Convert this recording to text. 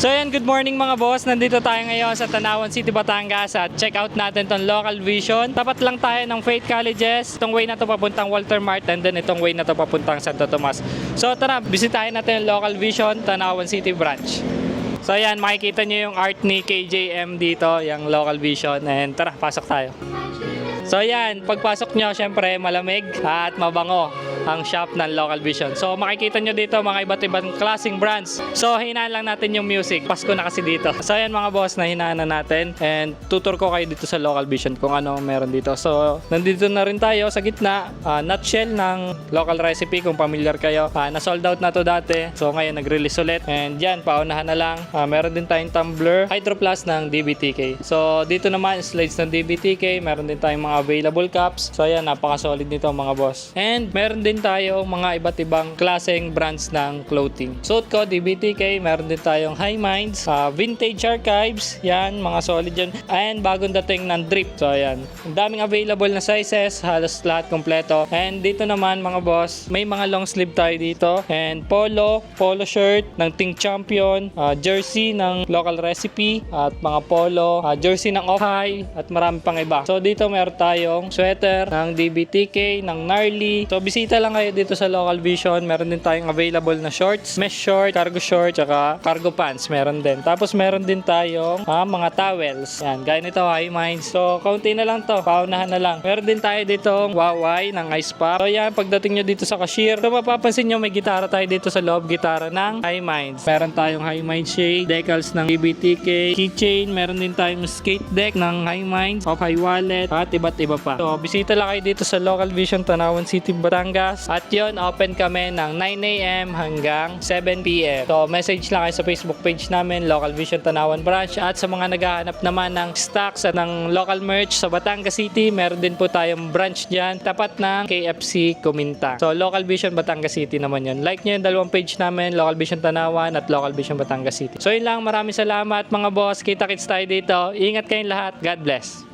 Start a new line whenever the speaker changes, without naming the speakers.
So yan, good morning mga boss. Nandito tayo ngayon sa Tanawan City, Batangas at check out natin tong Local Vision. Tapat lang tayo ng Faith Colleges. Itong way na to papuntang Walter Mart and then itong way na to papuntang Santo Tomas. So tara, bisitahin natin yung Local Vision, Tanawan City branch. So yan, makikita nyo yung art ni KJM dito, yung Local Vision. And tara, pasok tayo. So yan, pagpasok nyo, syempre malamig at mabango ang shop ng Local Vision. So makikita nyo dito mga iba't ibang klaseng brands. So hinaan lang natin yung music. Pasko na kasi dito. So yan mga boss, na hinaan na natin. And tutor ko kayo dito sa Local Vision kung ano meron dito. So nandito na rin tayo sa gitna. Nutshell ng local recipe kung familiar kayo. Na-sold out na to dati. So ngayon nag-release ulit. And yan, paunahan na lang. Meron din tayong tumbler, Hydro Plus ng DBTK. So dito naman, slides ng DBTK. Meron din tayong mga available cups. So ayan, napaka-solid nito mga boss. And meron din tayong mga iba't ibang klaseng brands ng clothing. Suit ko, DBTK. Meron din tayong High Minds, Vintage Archives. Yan, mga solid yan. And bagong dating ng Drip. So ayan, ang daming available na sizes. Halos lahat kompleto. And dito naman mga boss, may mga long sleeve tayo dito. And polo shirt ng Team Champion, jersey ng Local Recipe, at mga polo, jersey ng Off-High, at marami pang iba. So dito meron tayong sweater ng DBTK, ng Gnarly. So bisita lang kayo dito sa Local Vision. Meron din tayong available na shorts, mesh short, cargo short, tsaka cargo pants meron din. Tapos meron din tayong mga towels. Yan, gaya nito, High Minds. So kaunti na lang to, paunahan na lang. Meron din tayo ditong Waway ng Ice Pop. So yan, pagdating nyo dito sa cashier, so mapapansin nyo may gitara tayo dito sa loob, gitara ng High Minds. Meron tayong High Minds shade, decals ng DBTK, keychain, meron din tayong skate deck ng High Minds, Off-High wallet, at iba't iba pa. So bisita lang kayo dito sa Local Vision, Tanawan City, Batangas. At yun, open kami ng 9 AM hanggang 7 PM. So message lang kayo sa Facebook page namin, Local Vision Tanawan Branch. At sa mga naghahanap naman ng stocks at ng local merch sa Batangas City, meron din po tayong branch dyan, tapat ng KFC Kumintang. So Local Vision Batangas City naman yun. Like nyo yung dalawang page namin, Local Vision Tanawan at Local Vision Batangas City. So yun lang, maraming salamat mga boss. Kita-kits tayo dito. Ingat kayong lahat. God bless.